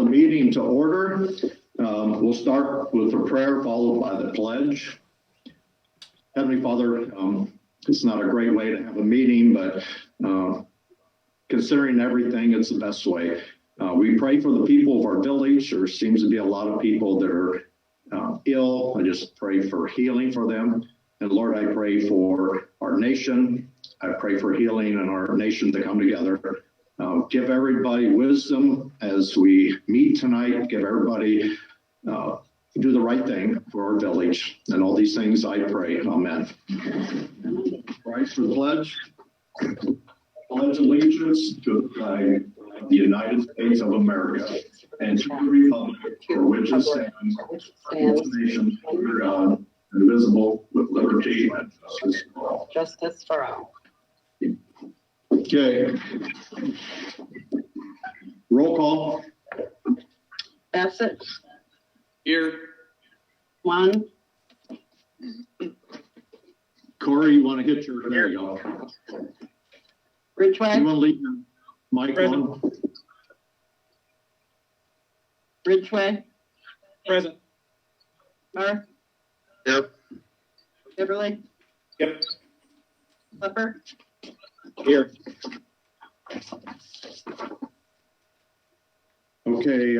the meeting to order. We'll start with a prayer followed by the pledge. Heavenly Father, it's not a great way to have a meeting, but considering everything, it's the best way. We pray for the people of our village. There seems to be a lot of people that are ill. I just pray for healing for them. And Lord, I pray for our nation. I pray for healing in our nation to come together. Give everybody wisdom as we meet tonight. Give everybody do the right thing for our village. And all these things I pray. Amen. Rise for the pledge. Pledge allegiance to the flag of the United States of America and to the republic for which it stands, one nation under God, indivisible, with liberty and justice for all. Justice for all. Okay. Roll call. Bassett. Here. One. Corey, you want to hit your, there you go. Ridgway. You want to leave your mic on? Ridgway. Present. Murr. Yep. Beverly. Yep. Clipper. Here. Okay,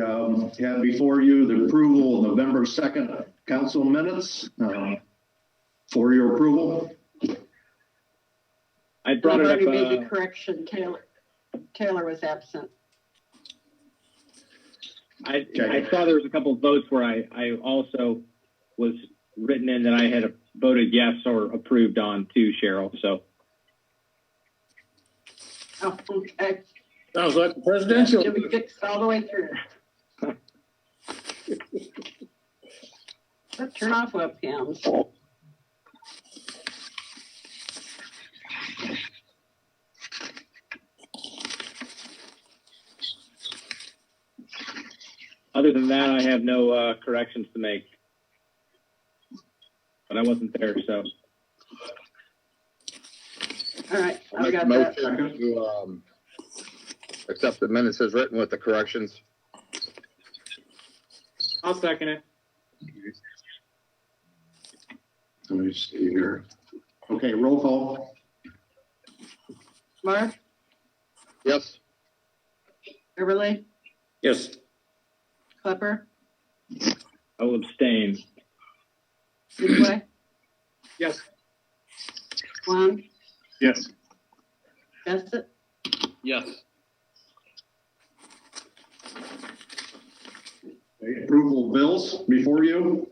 have before you the approval of November 2nd council minutes for your approval. I brought it up. Already made the correction. Taylor was absent. I saw there was a couple of votes where I also was written in that I had voted yes or approved on too, Cheryl. So. Oh, okay. Sounds like the presidential. Did we fix all the way through? Turn off webcams. Other than that, I have no corrections to make. But I wasn't there, so. All right, I'll make a motion to accept the minutes as written with the corrections. I'll second it. Let me see here. Okay, roll call. Murr. Yes. Beverly. Yes. Clipper. I will abstain. Ridgway. Yes. One. Yes. Bassett. Yes. Okay, approval of bills before you.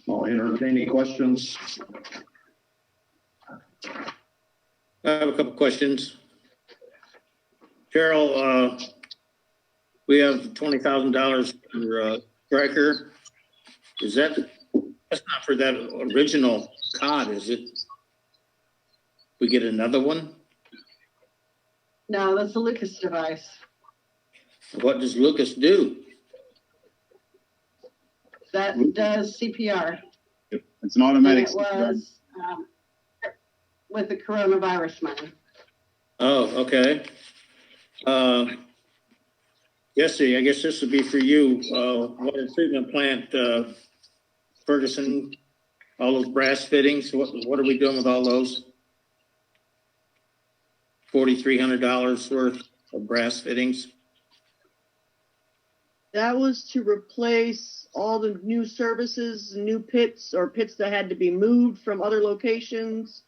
I'll entertain any questions. I have a couple questions. Cheryl, we have $20,000 for striker. That's not for that original cod, is it? We get another one? No, that's a Lucas device. What does Lucas do? That does CPR. It's an automatic. And it was with the coronavirus money. Oh, okay. Yes, see, I guess this would be for you. Water treatment plant, Ferguson, all those brass fittings. What are we doing with all those? $4,300 worth of brass fittings. That was to replace all the new services, new pits, or pits that had to be moved from other locations.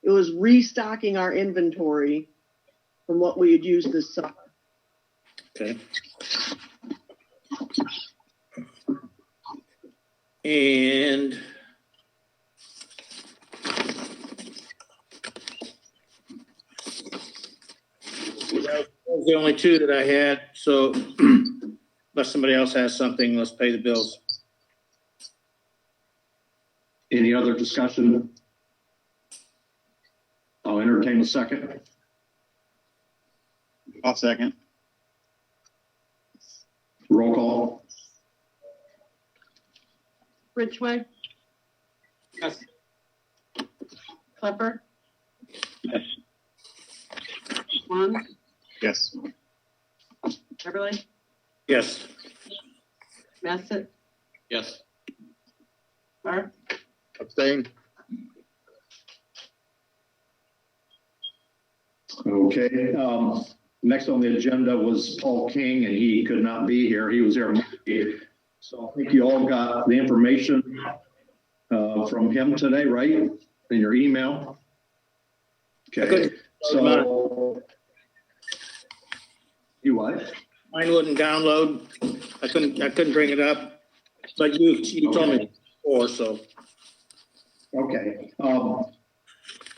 It was restocking our inventory from what we had used this summer. Okay. And that was the only two that I had. So unless somebody else has something, let's pay the bills. Any other discussion? I'll entertain a second. I'll second. Roll call. Ridgway. Yes. Clipper. Yes. One. Yes. Beverly. Yes. Bassett, Yes. Mark, Abstain? Okay, next on the agenda was Paul King, and he could not be here. He was there Monday. So I think you all got the information from him today, right? In your email? Okay, so. You what? Mine wouldn't download. I couldn't bring it up, but you told me before, so. Okay,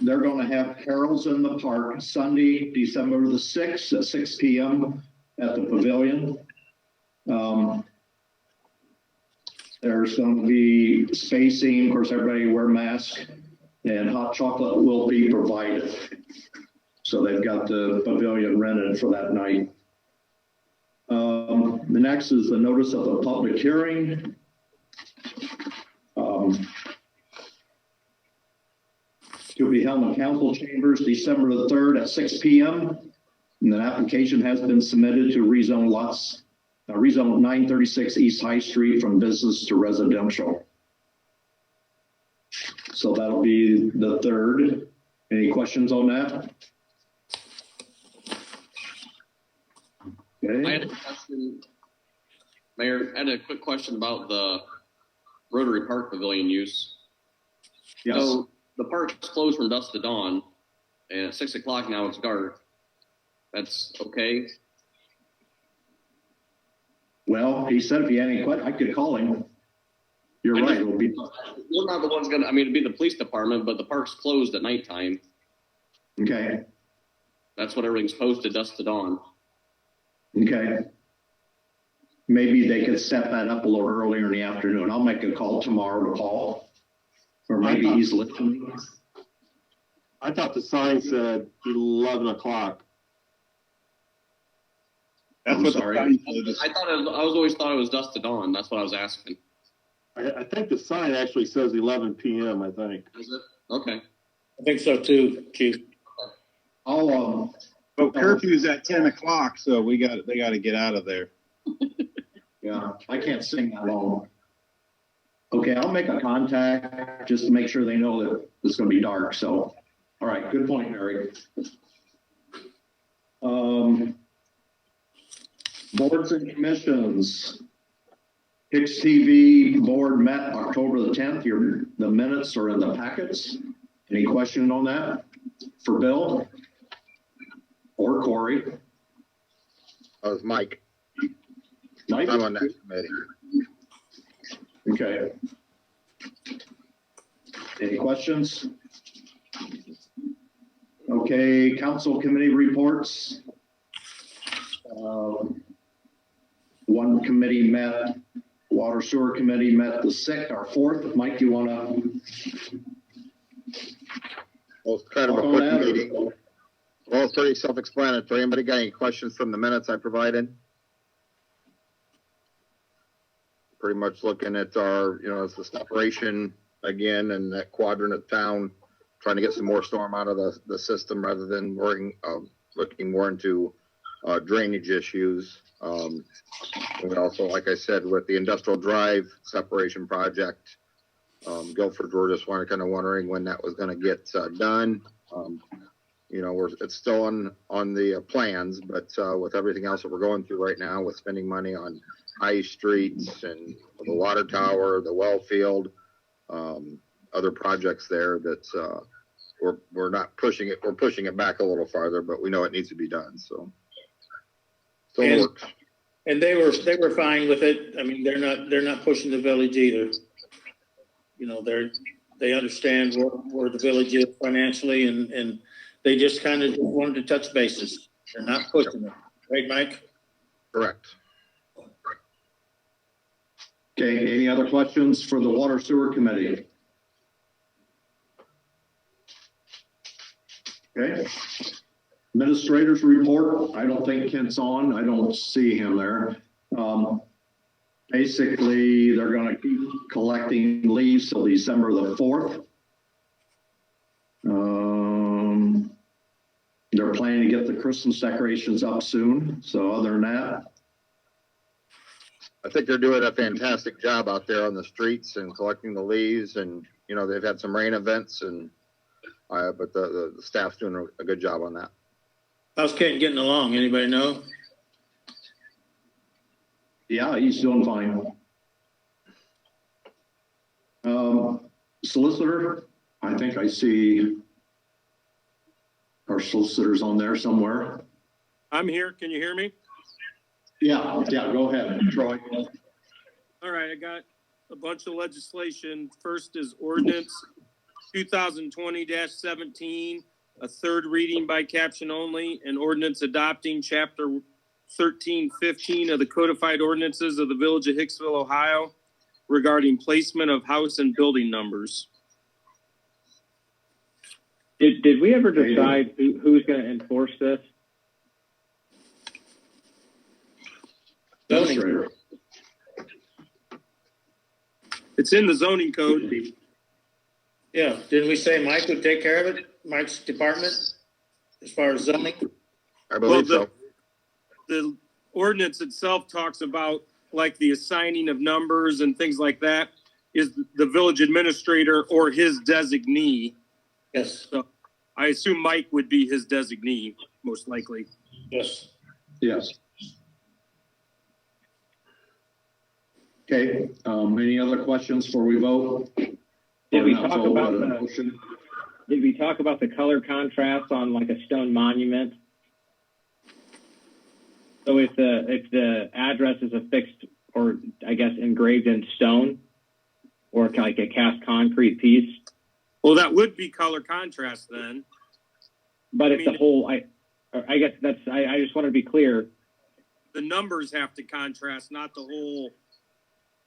they're gonna have carols in the park Sunday, December the 6th at 6 p.m. at the pavilion. There's gonna be spacing, of course, everybody wear masks, and hot chocolate will be provided. So they've got the pavilion rented for that night. The next is the notice of the public hearing. To be held in council chambers December the 3rd at 6 p.m. And an application has been submitted to rezone lots, rezone 936 East High Street from business to residential. So that'll be the 3rd. Any questions on that? I had Okay. a question, Mayor, I had a quick question about the Rotary Park Pavilion use. Yes. So the park's closed from dusk to dawn, and at 6 o'clock now it's dark. That's okay? Well, he said if he had any questions, I could call him. You're right. It'll be We're not the ones gonna, I mean, it'd be the police department, but the park's closed at nighttime. okay. That's what everything's posted, dusk to dawn. Okay. Maybe they could set that up a little earlier in the afternoon. I'll make a call tomorrow to Paul. Or maybe he's listening. I thought the sign said 11 o'clock. I'm That's what sorry. the sign said. I always thought it was dusk to dawn. That's what I was asking. I think the sign actually says 11 p.m., I think. Is it? Okay. I think so too, Chief. I'll, But curfew's at 10 o'clock, so they got to get out of there. yeah, I can't sing that long. Okay, I'll make a contact just to make sure they know that it's gonna be dark, so. All right, good point, Mary. Boards and commissions. HIX-TV board met October the 10th. The minutes are in the packets. Any question on that for Bill or Corey? That was Mike. Mike? I'm on that committee. Okay. Any questions? Okay, council committee reports. One committee met, water sewer committee met the 6th, or 4th. Mike, you wanna? Well, it's kind of a quick meeting. Well, it's pretty self-explanatory. Anybody got any questions from the minutes I provided? Pretty much looking at our, it's the separation again and that quadrant of town, trying to get some more storm out of the system rather than looking more into drainage issues. We also, like I said, with the industrial drive separation project, Guilford, we're just wondering when that was going to get done. It's still on the plans, but with everything else that we're going through right now, with spending money on high streets and the water tower, the well field, other projects there, that we're not pushing it. We're pushing it back a little farther, but we know it needs to be done. So still works. And they were fine with it. I mean, they're not pushing the village either. They understand where the village is financially, and they just kind of wanted to touch bases. They're not pushing it, right, Mike? Correct. Okay, any other questions for the water sewer committee? Okay. Administrators report. I don't think Kent's on. I don't see him there. Basically, they're going to keep collecting leaves till December the 4th. They're planning to get the Christmas decorations up soon. So other than that, I think they're doing a fantastic job out there on the streets and collecting the leaves, and you know they've had some rain events, and but the staff's doing a good job on that. How's Ken getting along? Anybody know? Yeah, he's doing fine. Solicitor, I think I see our solicitors on there somewhere. I'm here. Can you hear me? Yeah, go ahead, Troy. All right, I got a bunch of legislation. First is ordinance 2020-17, a third reading by caption only, an ordinance adopting chapter 1315 of the codified ordinances of the Village of Hicksville, Ohio, regarding placement of house and building numbers. Did we ever decide who's going to enforce this? Zoning. It's in the zoning code. Yeah, didn't we say Mike would take care of it? Mike's department, as far as zoning? I believe so. The ordinance itself talks about like the assigning of numbers and things like that is the village administrator or his designee. Yes. So I assume Mike would be his designee, most likely. Yes. Yes. Okay, any other questions before we vote? Did we talk about the color contrast on like a stone monument? So if the address is affixed or I guess engraved in stone or like a cast concrete piece. Well, that would be color contrast then. But if the whole, I guess I just want to be clear. The numbers have to contrast, not the whole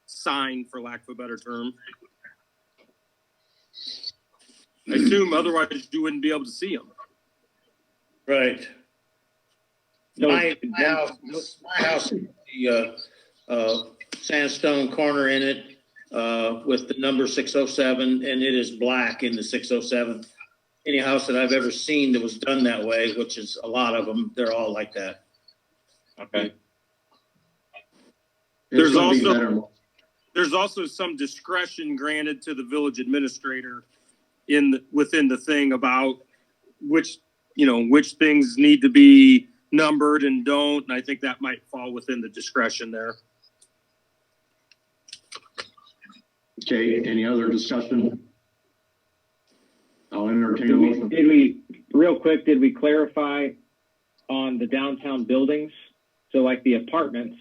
sign, for lack of a better term. I assume otherwise you wouldn't be able to see them. Right. So my house, the sandstone corner in it with the number 607, and it is black in the 607. Any house that I've ever seen that was done that way, which is a lot of them, they're all like that. Okay. There's also some discretion granted to the village administrator within the thing about which things need to be numbered and don't, and I think that might fall within the discretion there. Okay, any other discussion? I'll entertain a motion. Did we clarify on the downtown buildings? So like the apartments,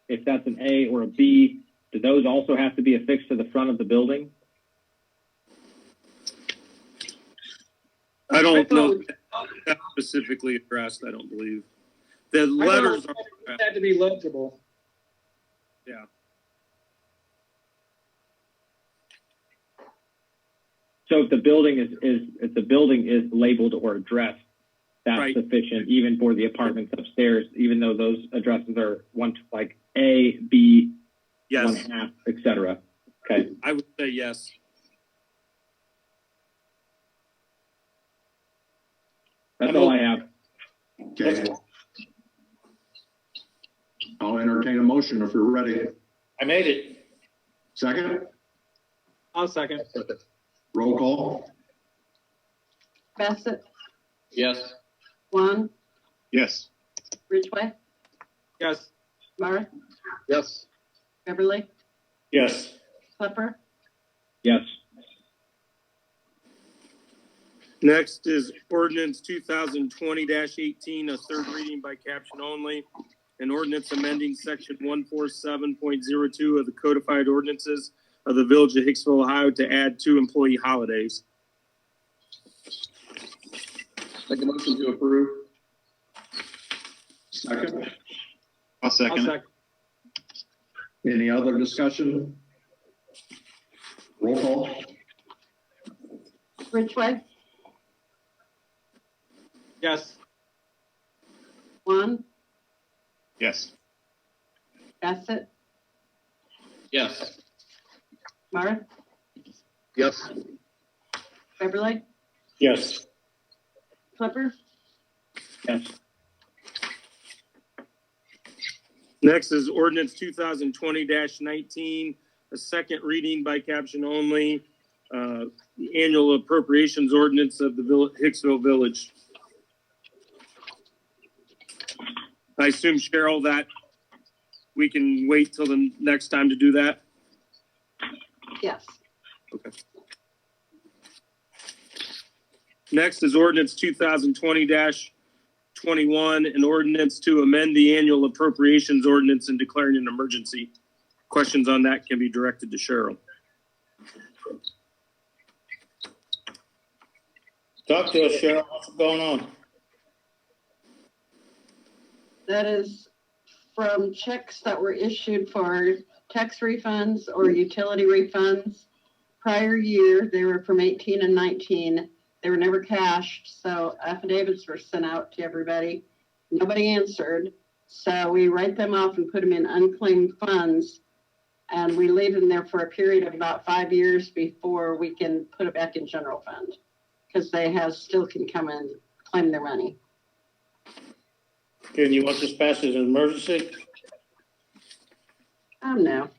if that's an A or a B, do those also have to be affixed to the front of the building? I don't know that specifically addressed. I don't believe the letters had to be legible. Yeah. So if the building is labeled or addressed, that's right. Sufficient, even for the apartments upstairs, even though those addresses are like A, B, yes, 1/2, etc. Okay. I would say yes. That's all I have. Okay. I'll entertain a motion if you're ready. I made it. Second? I'll second. Roll call. Bassett, Yes. Juan, Yes. Ridgway, Yes. Marth, Yes. Beverly, Yes. Klepper, Yes. Next is ordinance 2020-18, a third reading by caption only. An ordinance amending section 147.02 of the codified ordinances of the Village of Hicksville, Ohio to add 2 employee holidays. Make a motion to approve. Second. I'll second it. Any other discussion? Roll call. Ridgway, Yes. Juan, Yes. Bassett, Yes. Marth, Yes. Beverly, Yes. Klepper, Yes. Next is ordinance 2020-19, a second reading by caption only, the annual appropriations ordinance of the Hicksville Village. I assume, Cheryl, that we can wait till the next time to do that? Yes. Okay. Next is ordinance 2020-21, an ordinance to amend the annual appropriations ordinance and declaring an emergency. Questions on that can be directed to Cheryl. Talk to us, Cheryl. What's going on? That is from checks that were issued for tax refunds or utility refunds. Prior year, they were from 18 and 19. They were never cashed, so affidavits were sent out to everybody. Nobody answered, so we write them off and put them in unclaimed funds, and we leave them there for a period of about 5 years before we can put it back in general fund, because they still can come and claim their money. Can you want this passed as an emergency? No.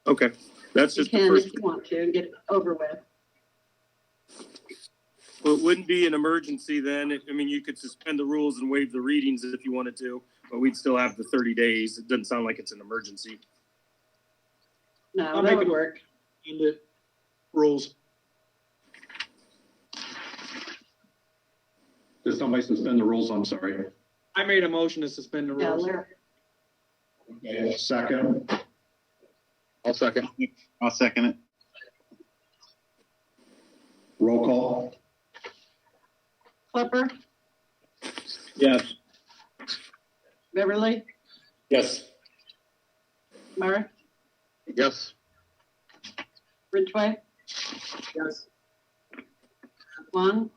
Okay, that's You just the can first. if you want to and get it over with. Well, it wouldn't be an emergency then. I mean, you could suspend the rules and waive the readings if you wanted to, but we'd still have the 30 days. It doesn't sound like it's an emergency. No, I'll that make would it work. in the rules. Did somebody suspend the rules? I'm sorry. I made a motion to suspend the Yeah, rules. Larry. Okay, second. I'll second. I'll second it. Roll call. Flipper, Yes. Beverly, Yes. Mara, Yes. Ridgway, Yes. Juan,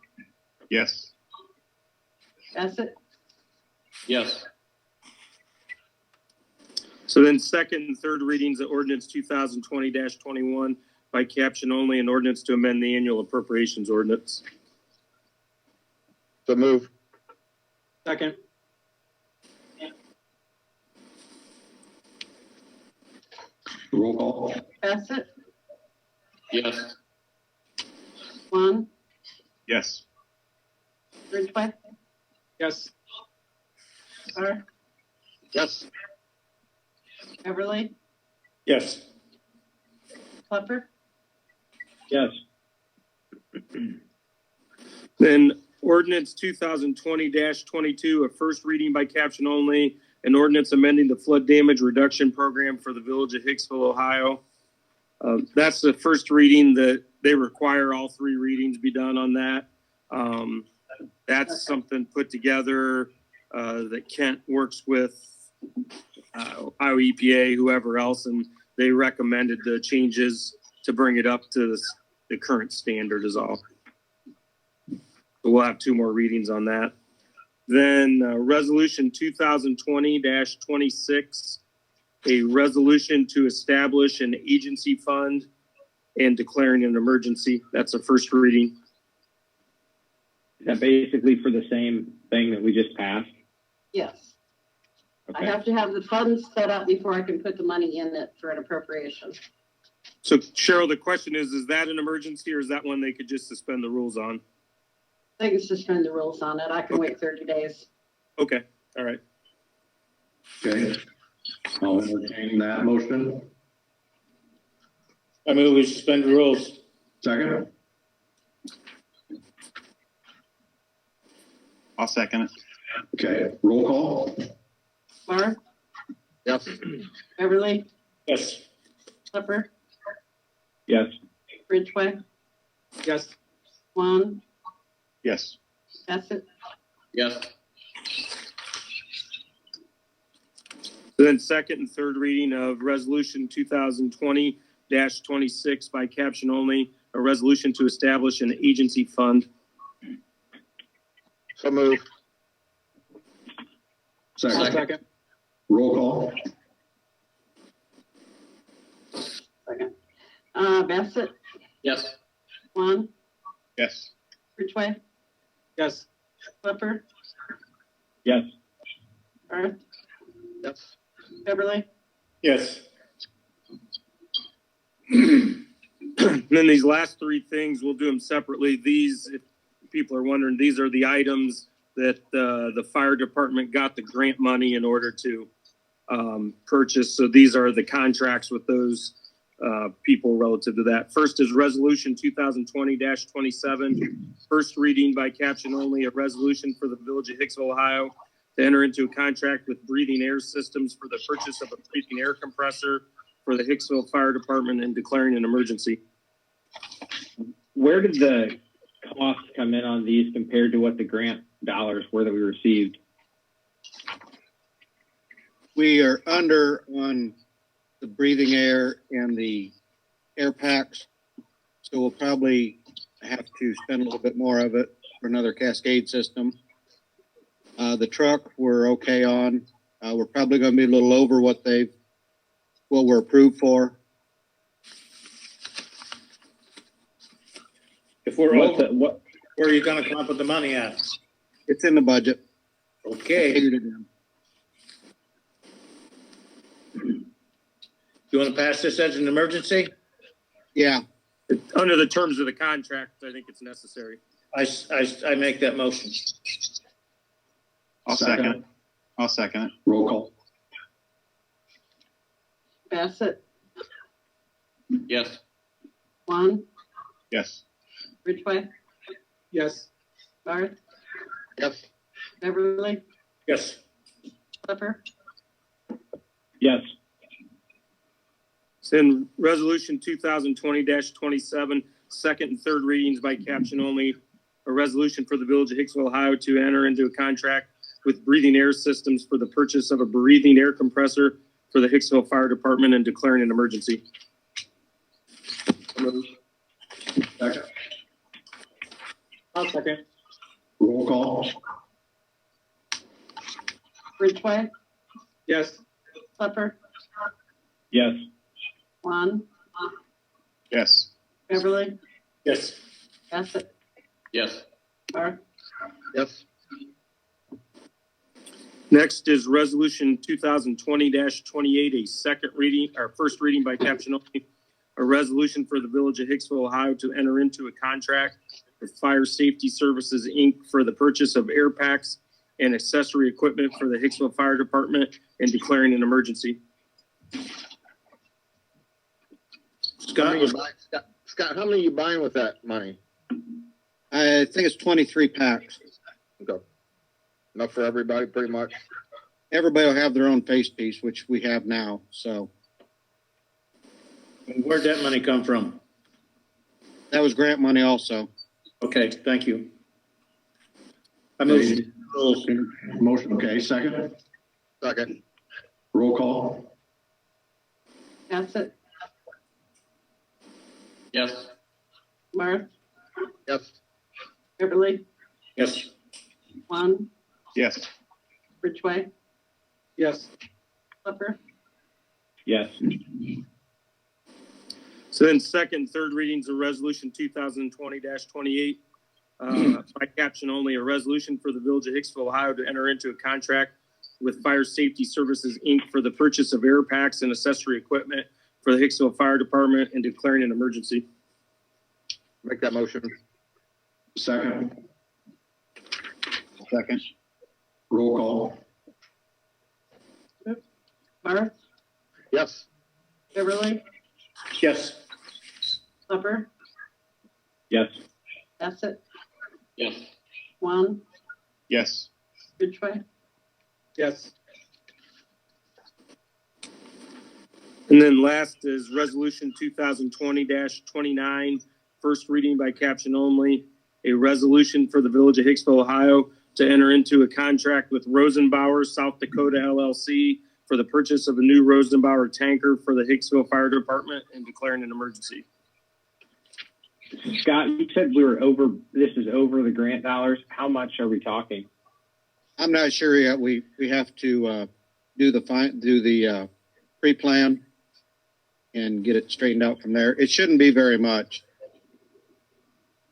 Yes. Bassett, Yes. So then second and third readings of ordinance 2020-21 by caption only, an ordinance to amend the annual appropriations ordinance. So move. Second. Roll call. Bassett, Yes. Juan, Yes. Ridgway, Yes. Mara, Yes. Beverly, Yes. Flipper, Yes. Then ordinance 2020-22, a first reading by caption only, an ordinance amending the flood damage reduction program for the village of Hicksville, Ohio. That's the first reading that they require all three readings be done on that. That's something put together that Kent works with Iowa EPA, whoever else, and they recommended the changes to bring it up to the current standard is all. So we'll have two more readings on that. Then resolution 2020-26, a resolution to establish an agency fund and declaring an emergency. That's a first reading. Is that basically for the same thing that we just passed? yes. I Okay. have to have the funds set up before I can put the money in it for an appropriation. So Cheryl, the question is that an emergency or is that one they could just suspend the rules on? They can suspend the rules on it. I can wait 30 days. Okay, all right. Okay. I'll entertain that motion. I move we suspend the rules. Second. I'll second it. Okay, roll call. Mara, Yes. Beverly, Yes. Flipper, Yes. Ridgway, Yes. Juan, Yes. Bassett, Yes. Then second and third reading of resolution 2020-26 by caption only, a resolution to establish an agency fund. So move. Second. Second. Roll call. second. Bassett, Yes. Juan, Yes. Ridgway, Yes. Flipper, Yes. Mara, Yes. Beverly, Yes. And then these last three things, we'll do them separately. These, if people are wondering, these are the items that the fire department got the grant money in order to purchase. So these are the contracts with those people relative to that. First is Resolution 2020-27, first reading by caption only, a resolution for the Village of Hicksville, Ohio, to enter into a contract with Breathing Air Systems for the purchase of a breathing air compressor for the Hicksville Fire Department and declaring an emergency. Where did the costs come in on these compared to what the grant dollars were that we received? We are under on the breathing air and the air packs, so we'll probably have to spend a little bit more of it for another cascade system. The truck we're okay on. We're probably going to be a little over what we're approved for. If we're over, where are you going to come up with the money at? It's in the budget. Okay. You want to pass this as an emergency? Yeah. Under the terms of the contract, I think it's necessary. I make that motion. I'll second it. I'll second it. Roll call. Bassett, Yes. Juan, Yes. Ridgway, Yes. Barth, Yes. Beverly, Yes. Clipper, Yes. So in Resolution 2020-27, second and third readings by caption only, a resolution for the Village of Hicksville, Ohio, to enter into a contract with Breathing Air Systems for the purchase of a breathing air compressor for the Hicksville Fire Department and declaring an emergency. Second. I'll second. Roll call. Ridgway, Yes. Clipper, Yes. Juan, Yes. Beverly, Yes. Bassett, Yes. Barth, Yes. Next is Resolution 2020-28, a second reading, or first reading by caption only, a resolution for the Village of Hicksville, Ohio, to enter into a contract with Fire Safety Services, Inc. for the purchase of air packs and accessory equipment for the Hicksville Fire Department and declaring an emergency. Scott, how many are you buying with that money? I think it's 23 packs. Okay. Enough for everybody, pretty much. Everybody will have their own face piece, which we have now. So Where'd that money come from? that was grant money also. Okay, thank you. I Okay. motion. Motion, okay, second. Second. Roll call. Bassett, Yes. Barth, Yes. Beverly, Yes. Juan, Yes. Ridgway, Yes. Clipper, Yes. So then second, third readings of Resolution 2020-28, by caption only, a resolution for the Village of Hicksville, Ohio, to enter into a contract with Fire Safety Services, Inc. for the purchase of air packs and accessory equipment for the Hicksville Fire Department and declaring an emergency. Make that motion. Second. Second. Roll call. Barth, Yes. Beverly, Yes. Clipper, Yes. Bassett, Yes. Juan, Yes. Ridgway, Yes. And then last is Resolution 2020-29, first reading by caption only, a resolution for the Village of Hicksville, Ohio, to enter into a contract with Rosenbauer South Dakota LLC for the purchase of a new Rosenbauer tanker for the Hicksville Fire Department and declaring an emergency. Scott, you said this is over the grant dollars. How much are we talking? I'm not sure yet. We have to do the pre-plan and get it straightened out from there. It shouldn't be very much.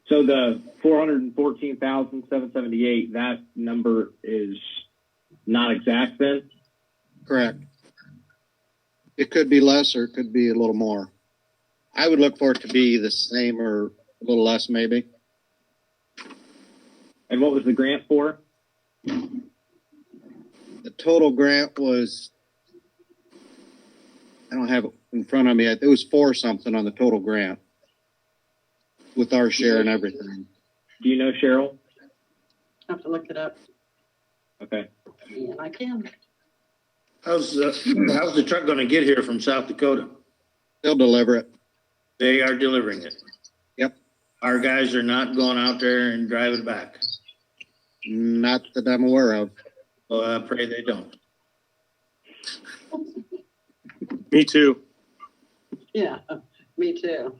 So the 414,778, that number is not exact then? Correct. It could be less or it could be a little more. I would look for it to be the same or a little less, maybe. And what was the grant for? The total grant was, I don't have it in front of me. It was 4 something on the total grant with our share and everything. Do you know, Cheryl? I have to look it up. Okay. Yeah, I can. How's the truck going to get here from South Dakota? They'll deliver it. They are delivering it. Yep. Our guys are not going out there and driving back. Not that I'm aware of. Well, I pray they don't. Me too. Yeah, me too.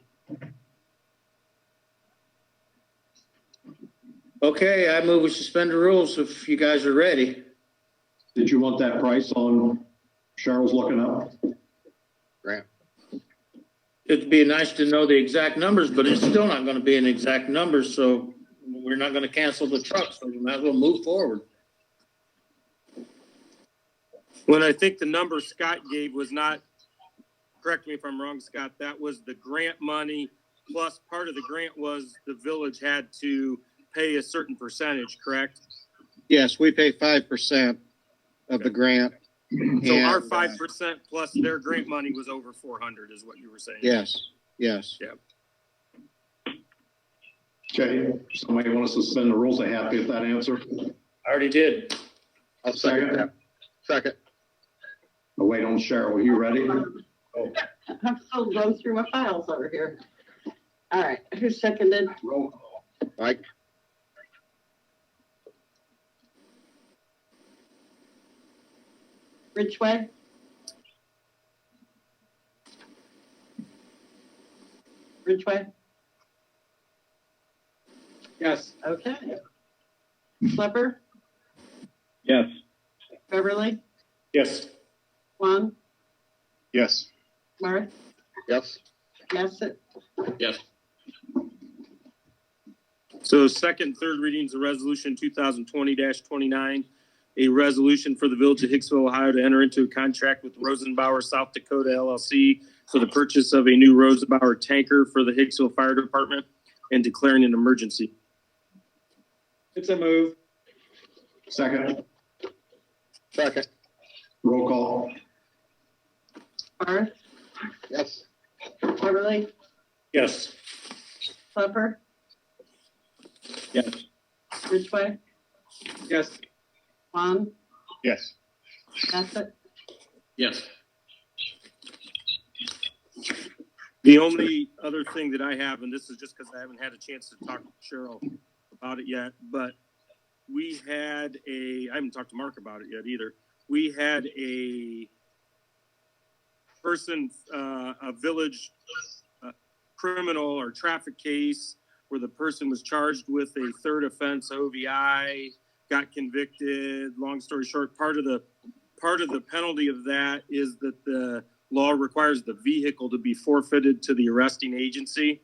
Okay, I move we suspend the rules if you guys are ready. Did you want that price on Cheryl's looking up? Grant. It'd be nice to know the exact numbers, but it's still not going to be an exact number, so we're not going to cancel the truck, so we might as well move forward. When I think the number Scott gave was not, correct me if I'm wrong, Scott, that was the grant money, plus part of the grant was the village had to pay a certain percentage, correct? Yes, we pay 5% of the grant. So And, our 5% plus their grant money was over 400 is what you were saying. Yes, yes. Yeah. Okay, somebody want to suspend the rules? They happy with that answer? I already did. I'll second that. Second. I'll wait on Cheryl. Are you ready? I'm still going through my files over here. All right, who seconded? Roll call. Mike? Ridgway? Ridgway? Yes. Okay. Schlepper? Yes. Beverly? Yes. Juan? Yes. Marth? Yes. Bassett? Yes. So second, third readings of resolution 2020-29, a resolution for the village of Hicksville, Ohio to enter into a contract with Rosenbauer South Dakota LLC for the purchase of a new Rosenbauer tanker for the Hicksville Fire Department and declaring an emergency. It's a move. Second. Second. Roll call. Marth? Yes. Beverly? Yes. Schlepper? Yes. Ridgway? Yes. Juan? Yes. Bassett? Yes. The only other thing that I have, and this is just because I haven't had a chance to talk to Cheryl about it yet, but I haven't talked to Mark about it yet either. We had a person, a village criminal or traffic case where the person was charged with a third offense, OVI, got convicted. Long story short, part of the penalty of that is that the law requires the vehicle to be forfeited to the arresting agency.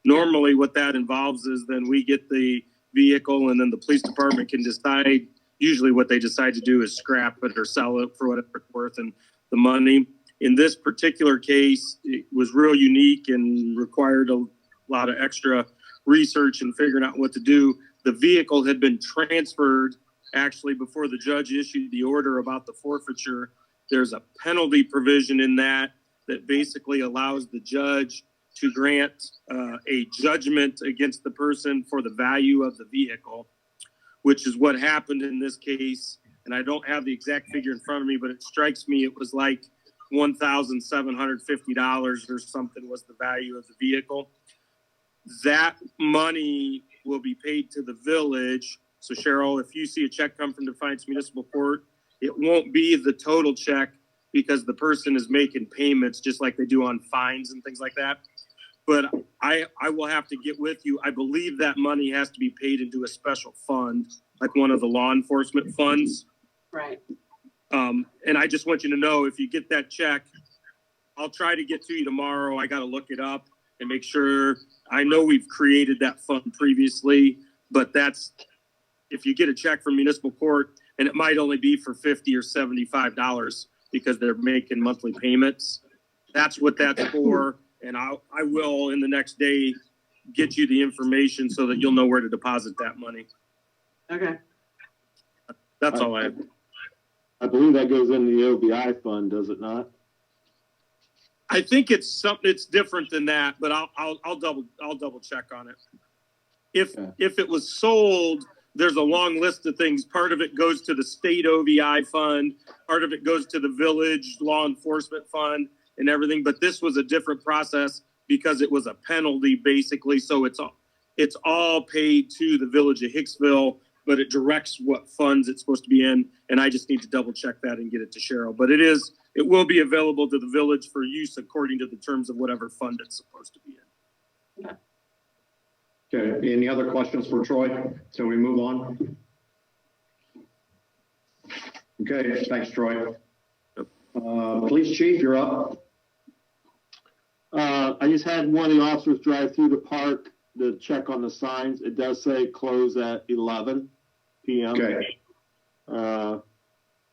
Normally what that involves is then we get the vehicle and then the police department can decide, usually what they decide to do is scrap it or sell it for whatever it's worth and the money. In this particular case, it was real unique and required a lot of extra research and figuring out what to do. The vehicle had been transferred actually before the judge issued the order about the forfeiture. There's a penalty provision in that basically allows the judge to grant a judgment against the person for the value of the vehicle, which is what happened in this case. And I don't have the exact figure in front of me, but it strikes me it was like $1,750 or something was the value of the vehicle. That money will be paid to the village. So Cheryl, if you see a check come from Defiance Municipal Court, it won't be the total check because the person is making payments just like they do on fines and things like that. But I will have to get with you. I believe that money has to be paid into a special fund, like one of the law enforcement funds. Right. And I just want you to know, if you get that check, I'll try to get to you tomorrow. I got to look it up and make sure. I know we've created that fund previously, but if you get a check from municipal court and it might only be for $50 or $75, because they're making monthly payments. That's what that's for. And I will in the next day get you the information so that you'll know where to deposit that money. Okay. That's all I have. I believe that goes into the OBI fund, does it not? I think it's something. It's different than that, but I'll double check on it. If it was sold, there's a long list of things. Part of it goes to the state OVI fund. Part of it goes to the village law enforcement fund and everything. But this was a different process because it was a penalty basically. So it's all paid to the village of Hicksville, but it directs what funds it's supposed to be in. And I just need to double check that and get it to Cheryl. But it will be available to the village for use according to the terms of whatever fund it's supposed to be in. Okay, any other questions for Troy? So we move on. Okay, thanks, Troy. Police chief, you're up. I just had one of the officers drive through the park to check on the signs. It does say close at 11 p.m. Okay.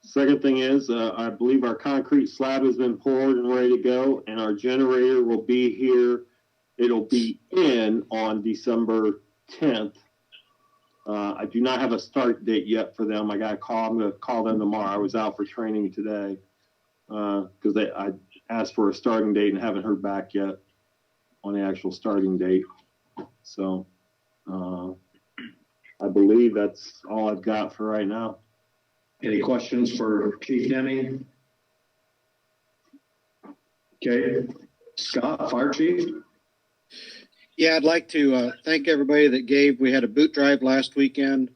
Second thing is, I believe our concrete slab has been poured and ready to go, and our generator will be here. It'll be in on December 10th. I do not have a start date yet for them. I got a call. I'm going to call them tomorrow. I was out for training today because I asked for a starting date and haven't heard back yet on the actual starting date. So I believe that's all I've got for right now. Any questions for Chief Denny? Okay, Scott, Fire Chief. Yeah, I'd like to thank everybody that gave. We had a boot drive last weekend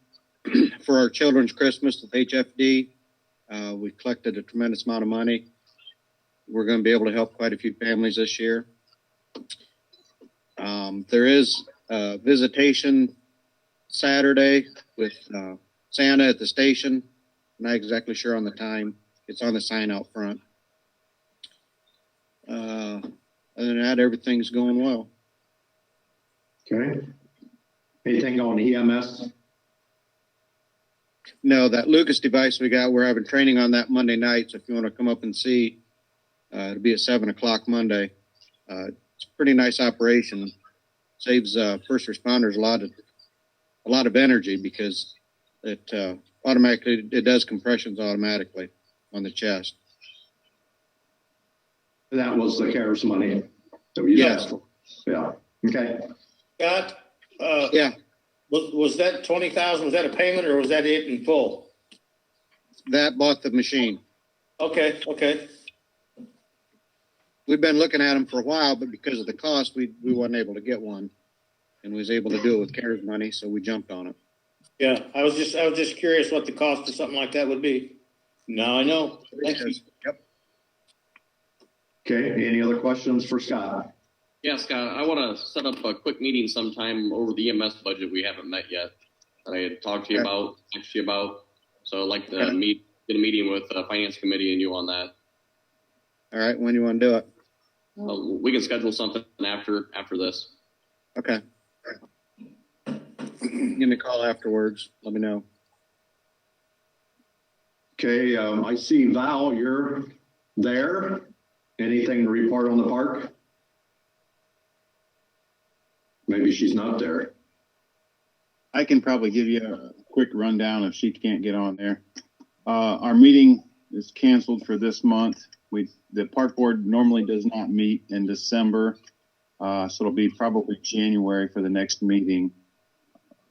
for our children's Christmas with HFD. We collected a tremendous amount of money. We're going to be able to help quite a few families this year. There is a visitation Saturday with Santa at the station. I'm not exactly sure on the time. It's on the sign out front. Other than that, everything's going well. Okay. Anything on EMS? No, that Lucas device we got, we're having training on that Monday night. So if you want to come up and see, it'll be at 7 o'clock Monday. It's a pretty nice operation. Saves first responders a lot of energy because it does compressions automatically on the chest. That was the CARES money that we asked for. Yeah. Okay. Scott, yeah. Was that 20,000? Was that a payment or was that it in full? That bought the machine. Okay. We've been looking at them for a while, but because of the cost, we weren't able to get one, and was able to do it with CARES money, so we jumped on it. Yeah, I was just curious what the cost of something like that would be. Now I know. Thank you. Yep. Okay. Any other questions for Scott? Yeah, Scott, I want to set up a quick meeting sometime over the EMS budget. We haven't met yet. That I had talked to you about, text you about. So I'd like to get a meeting with the finance committee and you on that. All right. When do you want to do it? We can schedule something after this. Okay. Give me a call afterwards. Let me know. Okay. I see Val, you're there. Anything to report on the park? Maybe she's not there. I can probably give you a quick rundown if she can't get on there. Our meeting is canceled for this month. The park board normally does not meet in December, so it'll be probably January for the next meeting.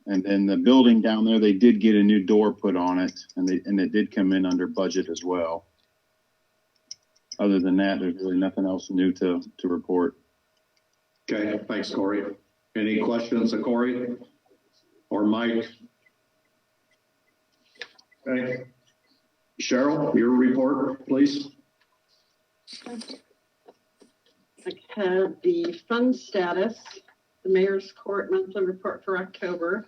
And then the building down there, they did get a new door put on it, and it did come in under budget as well. Other than that, there's really nothing else new to report. Okay, thanks, Corey. Any questions of Corey or Mike? Okay. Cheryl, your report, please. I have the fund status, the mayor's court monthly report for October,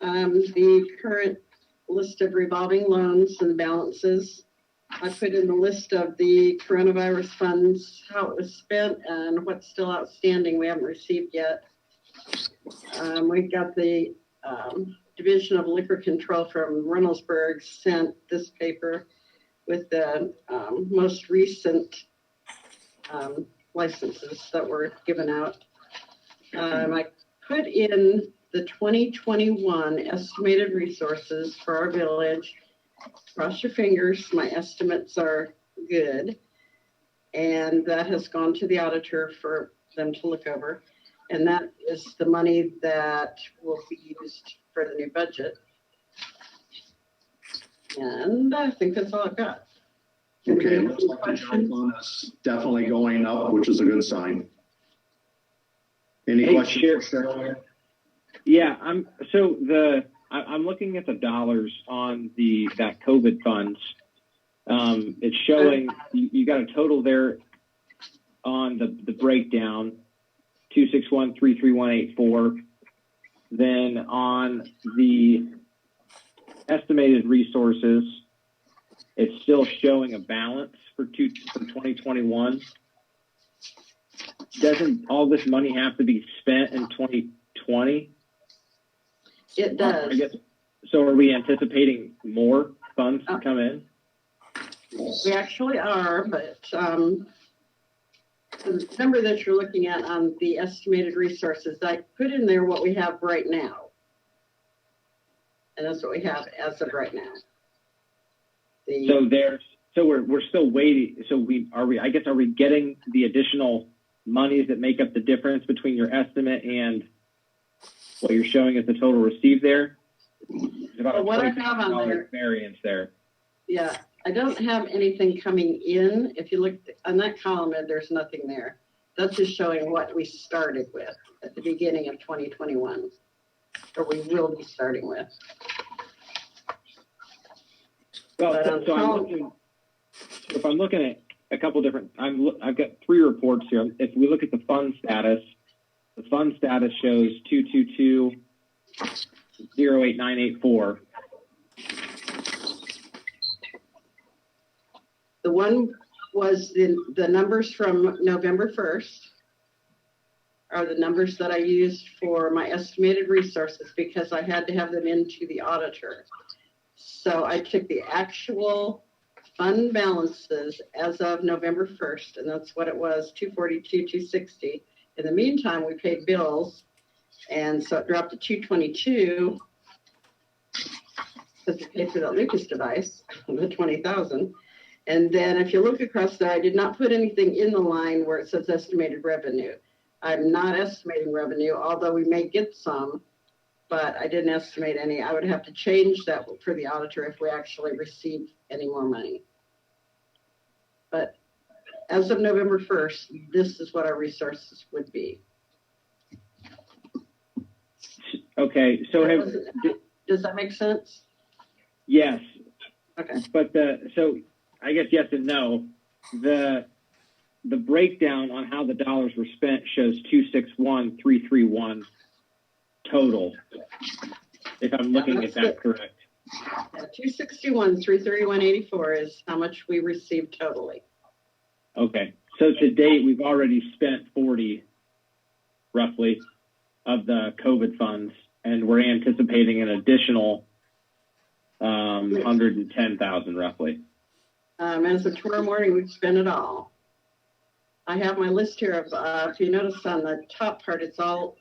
the current list of revolving loans and balances. I put in the list of the coronavirus funds, how it was spent, and what's still outstanding we haven't received yet. We've got the Division of Liquor Control from Reynoldsburg sent this paper. with the most recent licenses that were given out. I put in the 2021 estimated resources for our village. Cross your fingers, my estimates are good. And that has gone to the auditor for them to look over. And that is the money that will be used for the new budget. And I think that's all I've got. Okay, looks like the general fund is definitely going up, which is a good sign. Any questions for Cheryl? Yeah, I'm looking at the dollars on that COVID funds. It's showing you got a total there on the breakdown, 261,33184. Then on the estimated resources, it's still showing a balance for 2021. Doesn't all this money have to be spent in 2020? It does. I guess, so are we anticipating more funds to come in? We actually are, but the number that you're looking at on the estimated resources, I put in there what we have right now. And that's what we have as of right now. So we're still waiting. So are we getting the additional monies that make up the difference between your estimate and what you're showing as the total received there? There's about what I have on there, variance there. Yeah, I don't have anything coming in. If you look on that column, there's nothing there. That's just showing what we started with at the beginning of 2021, or we will be starting with. Well, if I'm looking at a couple different, I've got 3 reports here. If we look at the fund status shows 222-08984. The one was the numbers from November 1st are the numbers that I used for my estimated resources because I had to have them into the auditor. So I took the actual fund balances as of November 1st, and that's what it was, 242,260. In the meantime, we paid bills, and so it dropped to 222 because we paid for that Lucas device, the 20,000. And then if you look across there, I did not put anything in the line where it says estimated revenue. I'm not estimating revenue, although we may get some, but I didn't estimate any. I would have to change that for the auditor if we actually receive any more money. But as of November 1st, this is what our resources would be. Okay, so does that make sense? Yes. Okay. But so I guess yes and no. The breakdown on how the dollars were spent shows 261,331 total. If I'm looking at that correct. 261,331.84 is how much we received totally. Okay. So to date, we've already spent 40 roughly of the COVID funds, and we're anticipating an additional 110,000 roughly. As of tomorrow morning, we've spent it all. I have my list here of, if you notice on the top part, they all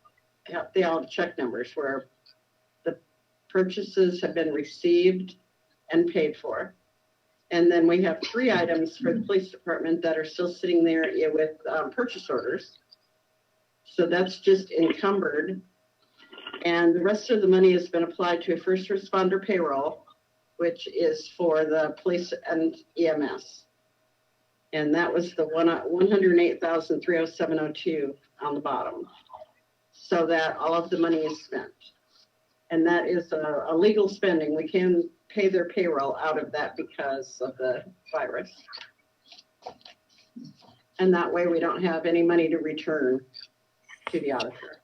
have check numbers where the purchases have been received and paid for. And then we have 3 items for the police department that are still sitting there with purchase orders. So that's just encumbered. And the rest of the money has been applied to a first responder payroll, which is for the police and EMS. And that was the 108,307.02 on the bottom. So that all of the money is spent. And that is a legal spending. We can pay their payroll out of that because of the virus. And that way we don't have any money to return to the auditor.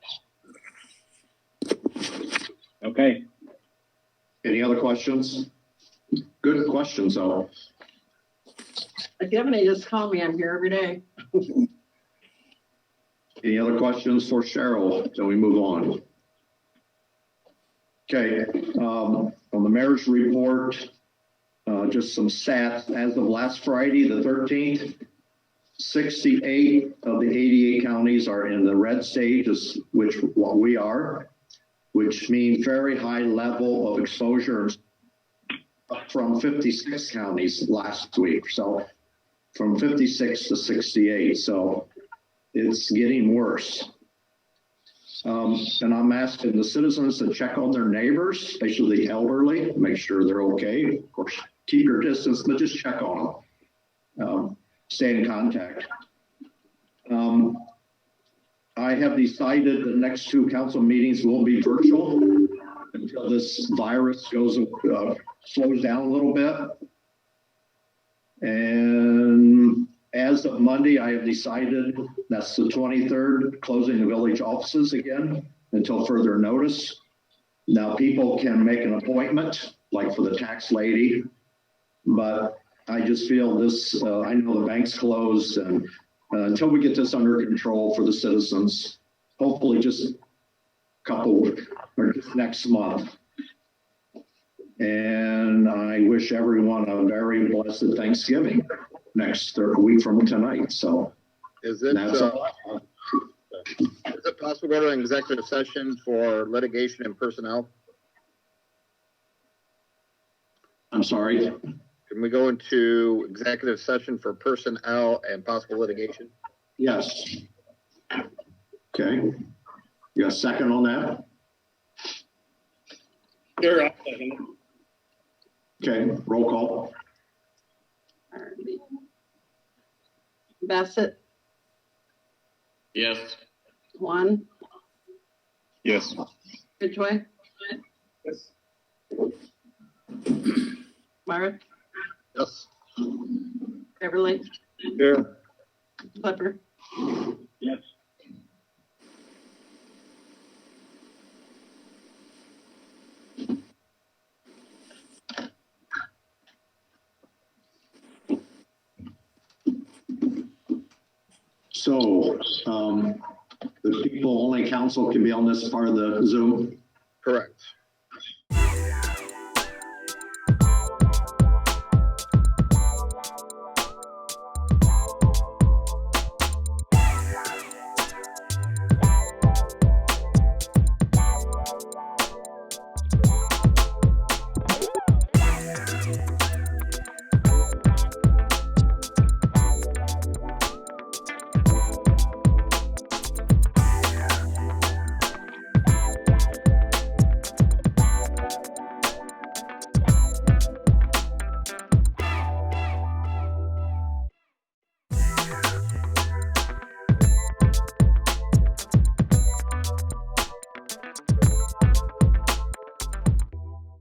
Okay. Any other questions? Good questions, though. If you have any, just call me. I'm here every day. Any other questions for Cheryl? So we move on. Okay. On the mayor's report, just some stats. As of last Friday, the 13th, 68 of the 88 counties are in the red stages, which what we are, which means very high level of exposure from 56 counties last week. So from 56 to 68. So it's getting worse. And I'm asking the citizens to check on their neighbors, especially the elderly, make sure they're okay. Of course, keep your distance, but just check on them. Stay in contact. I have decided the next 2 council meetings will be virtual until this virus slows down a little bit. And as of Monday, I have decided, that's the 23rd, closing the village offices again until further notice. Now people can make an appointment, like for the tax lady, but I just feel this, I know the bank's closed, and until we get this under control for the citizens, hopefully just a couple, or just next month. And I wish everyone a very blessed Thanksgiving next week from tonight. So is it possible to go to an executive session for litigation and personnel? I'm sorry? Can we go into executive session for personnel and possible litigation? Yes. Okay. You got a second on that? Sure, I'll second it. Okay, roll call. Bassett, Yes. Juan, Yes. Ridgway, Yes. Myrick, Yes. Beverly, Here. Clipper. Yes. So the people, only council can be on this part of the Zoom. Correct.